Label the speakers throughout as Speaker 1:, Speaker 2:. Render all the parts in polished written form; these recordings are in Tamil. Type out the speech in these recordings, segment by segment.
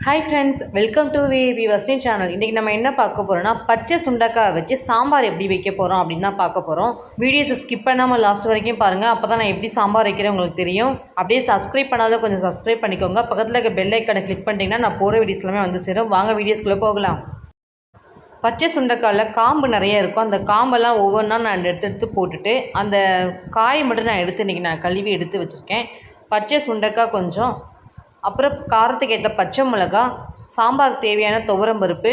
Speaker 1: Hi friends, welcome to VB வஸ்டின் சேனல். இன்றைக்கி நம்ம என்ன பார்க்க போகிறோம்னா பச்சை சுண்டக்காய் வச்சு சாம்பார் எப்படி வைக்க போகிறோம் அப்படின்னு தான் பார்க்க போகிறோம். வீடியோஸை ஸ்கிப் பண்ணாமல் லாஸ்ட் வரைக்கும் பாருங்கள். அப்போ தான் நான் எப்படி சாம்பார் வைக்கிறேன் உங்களுக்கு தெரியும். அப்படியே சப்ஸ்கிரைப் பண்ணாத கொஞ்சம் சப்ஸ்கிரைப் பண்ணிக்கோங்க. பக்கத்தில் இருக்க பெல் ஐக்கானை கிளிக் பண்ணிட்டீங்கன்னா நான் போகிற வீடியோஸ் எல்லாமே வந்து சேரும். வாங்க வீடியோஸ்குள்ளே போகலாம். பச்சை சுண்டைக்காயில் காம்பு நிறைய இருக்கும். அந்த காம்பெல்லாம் ஒவ்வொன்றா நான் எடுத்து போட்டுட்டு அந்த காயை மட்டும் நான் இன்றைக்கி நான் கழுவி எடுத்து வச்சுருக்கேன். பச்சை சுண்டைக்காய் கொஞ்சம், அப்புறம் காரத்துக்கு ஏற்ற பச்சை மிளகா, சாம்பாருக்கு தேவையான துவரம்பருப்பு,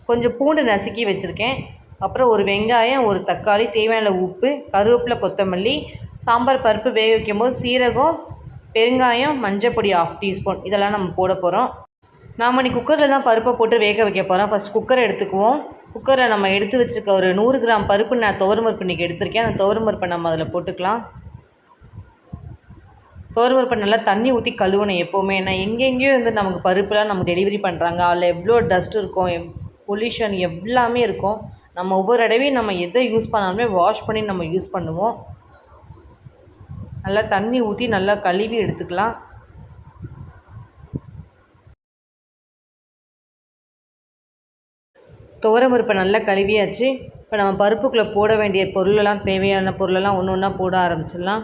Speaker 1: கொஞ்சம் பூண்டு நசுக்கி வச்சுருக்கேன். அப்புறம் ஒரு வெங்காயம், ஒரு தக்காளி, தேவையான உப்பு, கருவேப்பிலை, கொத்தமல்லி, சாம்பார் பருப்பு வேக வைக்கும் போது சீரகம், பெருங்காயம், மஞ்சள் பொடி 1/2 டீஸ்பூன் இதெல்லாம் நம்ம போட போகிறோம். நாம் இன்றைக்கி குக்கரில் தான் பருப்பை போட்டு வேக வைக்க போகிறோம். ஃபஸ்ட் குக்கரை எடுத்துக்குவோம். குக்கரில் நம்ம எடுத்து வச்சுருக்க ஒரு 100 கிராம் பருப்பு நான் துவரம்பருப்பு இன்றைக்கி எடுத்திருக்கேன். அந்த துவரம்பருப்பை நம்ம அதில் போட்டுக்கலாம். துவரம்பருப்பை நல்லா தண்ணி ஊற்றி கழுவணும் எப்போவுமே. ஏன்னா எங்கெங்கேயோ நமக்கு பருப்புலாம் நமக்கு டெலிவரி பண்ணுறாங்க. அதில் எவ்வளோ டஸ்ட் இருக்கும், பொல்யூஷன் எல்லாமே இருக்கும். நம்ம ஒவ்வொரு தடவையும் நம்ம எதை யூஸ் பண்ணாலுமே வாஷ் பண்ணி நம்ம யூஸ் பண்ணுவோம். நல்லா தண்ணி ஊற்றி நல்லா கழுவி எடுத்துக்கலாம். துவரம்பருப்பை நல்லா கழுவியாச்சு. இப்போ நம்ம பருப்புக்குள்ளே போட வேண்டிய பொருளெல்லாம், தேவையான பொருளெல்லாம் ஒன்று ஒன்றா போட ஆரம்பிச்சிடலாம்.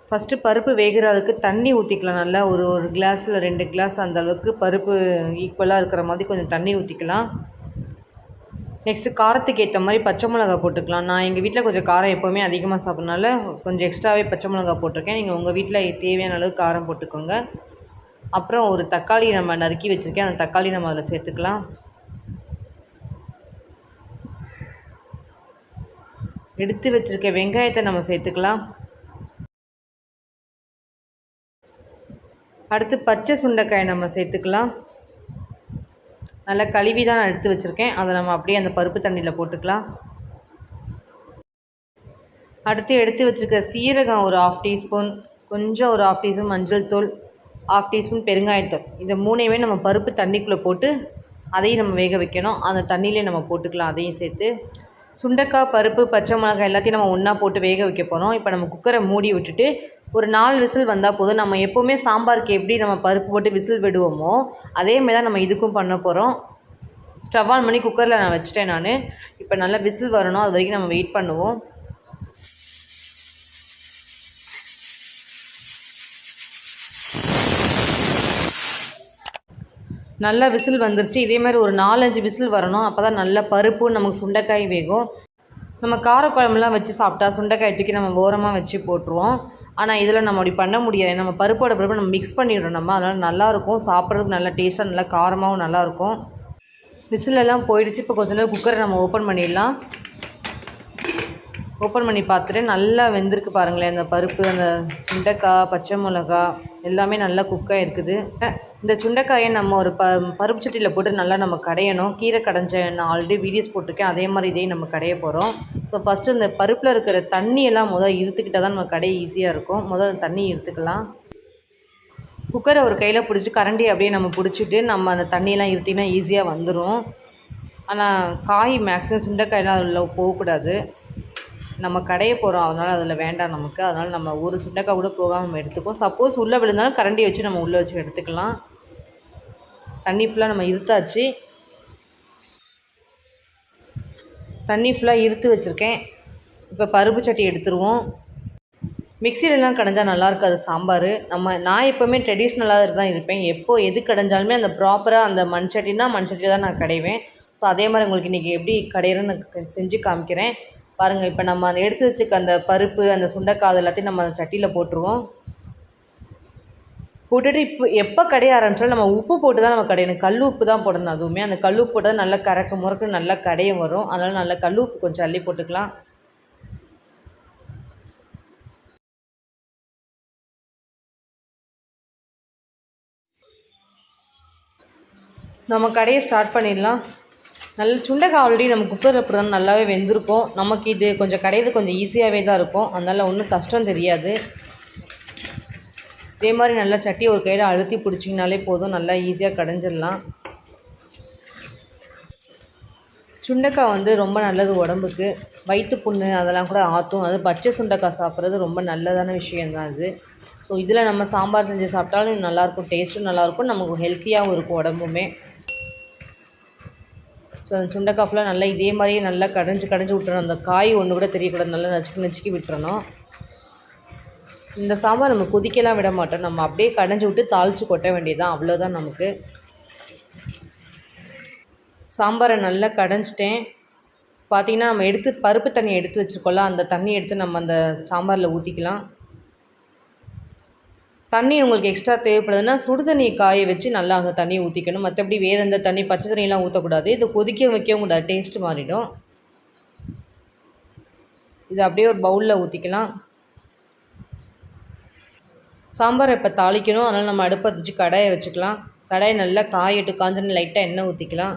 Speaker 1: ஃபஸ்ட்டு பருப்பு வேகிறதுக்கு தண்ணி ஊற்றிக்கலாம். நல்லா ஒரு கிளாஸில் 2 கிளாஸ் அந்த அளவுக்கு பருப்பு ஈக்குவலாக இருக்கிற மாதிரி கொஞ்சம் தண்ணி ஊற்றிக்கலாம். நெக்ஸ்ட்டு காரத்துக்கு ஏற்ற மாதிரி பச்சை மிளகா போட்டுக்கலாம். நான் எங்கள் வீட்டில் கொஞ்சம் காரம் எப்போவுமே அதிகமாக சாப்பிட்றனால கொஞ்சம் எக்ஸ்ட்ராவே பச்சை மிளகா போட்டிருக்கேன். நீங்கள் உங்கள் வீட்டில் தேவையான அளவு காரம் போட்டுக்கோங்க. அப்புறம் ஒரு தக்காளி நம்ம நறுக்கி வச்சுருக்கேன். அந்த தக்காளி நம்ம அதில் சேர்த்துக்கலாம். எடுத்து வச்சுருக்க வெங்காயத்தை நம்ம சேர்த்துக்கலாம். அடுத்து பச்சை சுண்டைக்காயை நம்ம சேர்த்துக்கலாம். நல்லா கழுவி தான் நான் எடுத்து வச்சுருக்கேன். அதை நம்ம அப்படியே அந்த பருப்பு தண்ணியில் போட்டுக்கலாம். அடுத்து எடுத்து வச்சுருக்க சீரகம் ஒரு 1/2 டீஸ்பூன், கொஞ்சம் ஒரு 1/2 டீஸ்பூன் மஞ்சள் தூள், 1/2 டீஸ்பூன் பெருங்காயத்தூள், இந்த 3ஐயுமே நம்ம பருப்பு தண்ணிக்குள்ளே போட்டு அதையும் நம்ம வேக வைக்கணும். அந்த தண்ணியிலே நம்ம போட்டுக்கலாம். அதையும் சேர்த்து சுண்டைக்காய், பருப்பு, பச்சை மிளகாய் எல்லாத்தையும் நம்ம ஒன்றா போட்டு வேக வைக்க போகிறோம். இப்போ நம்ம குக்கரை மூடி விட்டுட்டு ஒரு 4 விசில் வந்தால் போதும். நம்ம எப்போவுமே சாம்பாருக்கு எப்படி நம்ம பருப்பு போட்டு விசில் விடுவோமோ அதேமாதிரி தான் நம்ம இதுக்கும் பண்ண போகிறோம். ஸ்டவ் ஆன் பண்ணி குக்கரில் நான் வச்சுட்டேன் நான். இப்போ நல்லா விசில் வரணும், அது வரைக்கும் நம்ம வெயிட் பண்ணுவோம். நல்லா விசில் வந்துருச்சு. இதே மாதிரி ஒரு 4-5 விசில் வரணும். அப்போ தான் நல்ல பருப்பு நமக்கு சுண்டைக்காய் வேகும். நம்ம காரக்குழம்புலாம் வச்சு சாப்பிட்டா சுண்டைக்காய் தூக்கி நம்ம ஓரமாக வச்சு போட்டுருவோம். ஆனால் இதில் நம்ம அப்படி பண்ண முடியாது. நம்ம பருப்போட பருப்பு நம்ம மிக்ஸ் பண்ணிடுறோம் நம்ம. அதனால் நல்லாயிருக்கும், சாப்பிட்றதுக்கு நல்லா டேஸ்ட்டாக நல்லா காரமாகவும் நல்லாயிருக்கும். விசிலெல்லாம் போயிடுச்சு. இப்போ கொஞ்ச நேரம் குக்கரை நம்ம ஓப்பன் பண்ணிடலாம். ஓப்பன் பண்ணி பார்த்துட்டு நல்லா வெந்திருக்கு பாருங்களேன். அந்த பருப்பு, அந்த சுண்டைக்காய், பச்சை மிளகா எல்லாமே நல்லா குக்காக இருக்குது. இந்த சுண்டைக்காயை நம்ம ஒரு பருப்பு சட்டியில் போட்டு நல்லா நம்ம கடையணும். கீரை கடைஞ்ச நான் ஆல்ரெடி வீடியோஸ் போட்டிருக்கேன். அதே மாதிரி இதையும் நம்ம கடைய போகிறோம். ஸோ ஃபஸ்ட்டு இந்த பருப்பில் இருக்கிற தண்ணியெல்லாம் இருத்துக்கிட்டால் தான் நம்ம கடைய ஈஸியாக இருக்கும். அந்த தண்ணி இருத்துக்கலாம். குக்கரை ஒரு கையில் பிடிச்சி கரண்டி அப்படியே நம்ம பிடிச்சிட்டு நம்ம அந்த தண்ணியெல்லாம் இருத்தினா ஈஸியாக வந்துடும். ஆனால் காய் மேக்ஸிமம் சுண்டைக்காயெல்லாம் அதில் போகக்கூடாது. நம்ம கடைய போகிறோம், அதனால் அதில் வேண்டாம் நமக்கு. அதனால் நம்ம ஒரு சுண்டைக்காய் கூட போகாமல் நம்ம எடுத்துப்போம். சப்போஸ் உள்ளே விழுந்தாலும் கரண்டி வச்சு நம்ம உள்ளே வச்சு எடுத்துக்கலாம். தண்ணி ஃபுல்லாக நம்ம இருத்தாச்சு. தண்ணி ஃபுல்லாக இருத்து வச்சுருக்கேன். இப்போ பருப்பு சட்டி எடுத்துருவோம். மிக்சிலெலாம் கடைஞ்சால் நல்லா இருக்காது சாம்பார். நான் எப்போவுமே ட்ரெடிஷ்னலாக தான் இருப்பேன். எது கடைஞ்சாலுமே அந்த ப்ராப்பராக அந்த மண் சட்டியில் தான் நான் கடைவேன். ஸோ அதே மாதிரி உங்களுக்கு இன்றைக்கி எப்படி கடையிறேன்னு நான் செஞ்சு காமிக்கிறேன் பாருங்கள். இப்போ நம்ம அதை எடுத்து வச்சுக்க அந்த பருப்பு, அந்த சுண்டைக்காய் எல்லாத்தையும் நம்ம அந்த சட்டியில் போட்டுருவோம். போட்டுட்டு இப்போ எப்போ கடைய ஆரம்பிச்சாலும் நம்ம உப்பு போட்டு தான் நம்ம கடையணும். கல் உப்பு தான் போடணும். அதுவுமே அந்த கல் உப்பு போட்டால் நல்லா முறுக்கு நல்லா கடையும் வரும். அதனால் நல்லா கல் உப்பு கொஞ்சம் அள்ளி போட்டுக்கலாம். நம்ம கடையை ஸ்டார்ட் பண்ணிடலாம். நல்ல சுண்டைக்காய் ஆல்ரெடி நம்ம குக்கரில் அப்படி தான் நல்லாவே வெந்திருக்கும். நமக்கு இது கொஞ்சம் கடையிறது கொஞ்சம் ஈஸியாகவே தான் இருக்கும். அதனால் ஒன்றும் கஷ்டம் தெரியாது. இதே மாதிரி நல்லா சட்டி ஒரு கையில் அழுத்தி பிடிச்சிங்கனாலே போதும், நல்லா ஈஸியாக கடைஞ்சிடலாம். சுண்டைக்காய் ரொம்ப நல்லது உடம்புக்கு. வயிற்று புண்ணு அதெல்லாம் கூட ஆற்றும். அது பச்சை சுண்டைக்காய் சாப்பிட்றது ரொம்ப நல்லதான விஷயந்தான் அது. ஸோ இதில் நம்ம சாம்பார் செஞ்சு சாப்பிட்டாலும் நல்லாயிருக்கும், டேஸ்ட்டும் நல்லாயிருக்கும், நமக்கு ஹெல்த்தியாகவும் இருக்கும் உடம்புமே. ஸோ அந்த சுண்டக்காய் ஃபுல்லாக நல்லா இதே மாதிரியே நல்லா கடைஞ்சி விட்டுறணும். அந்த காய் ஒன்று கூட தெரியக்கூடாது, நல்லா நச்சுக்கி விட்டுறணும். இந்த சாம்பார் நம்ம கொதிக்கலாம் விட மாட்டோம், நம்ம அப்படியே கடைஞ்சி விட்டு தாளித்து கொட்ட வேண்டியதுதான், அவ்வளோதான் நமக்கு. சாம்பாரை நல்லா கடைஞ்சிட்டேன். பார்த்திங்கன்னா நம்ம பருப்பு தண்ணி எடுத்து வச்சுருக்கோம்ல, அந்த தண்ணி எடுத்து நம்ம அந்த சாம்பாரில் ஊற்றிக்கலாம். தண்ணி உங்களுக்கு எக்ஸ்ட்ரா தேவைப்படுதுன்னா சுடு தண்ணியை காய வச்சு நல்லா அந்த தண்ணியை ஊற்றிக்கணும். மற்றபடி வேறு எந்த தண்ணி, பச்சை தண்ணியெலாம் ஊற்றக்கூடாது. இது வைக்கவும் கூடாது, டேஸ்ட்டு மாறிடும். இது அப்படியே ஒரு பவுலில் ஊற்றிக்கலாம். சாம்பார் இப்போ தாளிக்கணும், அதனால் நம்ம அடுப்பை வச்சு கடாயை வச்சுக்கலாம். கடாயை நல்லா காஞ்சோன்னு லைட்டாக எண்ணெய் ஊற்றிக்கலாம்.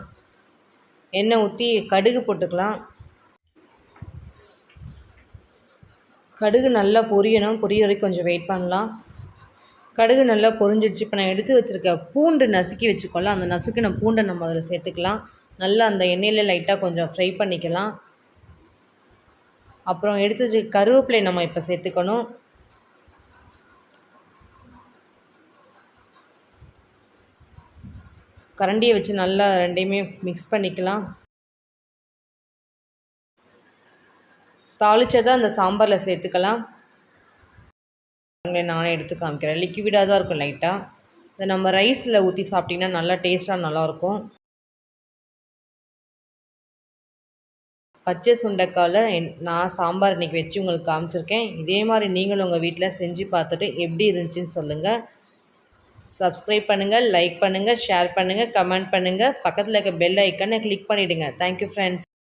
Speaker 1: எண்ணெய் ஊற்றி கடுகு போட்டுக்கலாம். கடுகு நல்லா பொரியணும், பொரிய வரைக்கும் கொஞ்சம் வெயிட் பண்ணலாம். கடுகு நல்லா பொரிஞ்சிடுச்சு. இப்போ நான் எடுத்து வச்சுருக்க பூண்டு நசுக்கி வச்சுக்கோல, அந்த நசுக்கின பூண்டை நம்ம அதில் சேர்த்துக்கலாம். நல்லா அந்த எண்ணெயில் லைட்டாக கொஞ்சம் ஃப்ரை பண்ணிக்கலாம். அப்புறம் எடுத்து வச்சு கருவேப்பிலை நம்ம இப்போ சேர்த்துக்கணும். கரண்டியை வச்சு நல்லா ரெண்டையுமே மிக்ஸ் பண்ணிக்கலாம். தாளித்ததை அந்த சாம்பாரில் சேர்த்துக்கலாம். நானே எடுத்து காமிக்கிறேன். லிக்விடாக தான் இருக்கும் லைட்டாக. இதை நம்ம ரைஸில் ஊற்றி சாப்பிட்டிங்கன்னா நல்லா டேஸ்ட்டாக நல்லாயிருக்கும். பச்சை சுண்டைக்காயில் நான் சாம்பார் இன்றைக்கி வச்சு உங்களுக்கு காமிச்சிருக்கேன். இதே மாதிரி நீங்களும் உங்கள் வீட்டில் செஞ்சு பார்த்துட்டு எப்படி இருந்துச்சுன்னு சொல்லுங்கள். சப்ஸ்கிரைப் பண்ணுங்கள், லைக் பண்ணுங்கள், ஷேர் பண்ணுங்கள், கமெண்ட் பண்ணுங்கள். பக்கத்தில் இருக்க பெல் ஐக்கனை கிளிக் பண்ணிவிடுங்க. Thank you friends.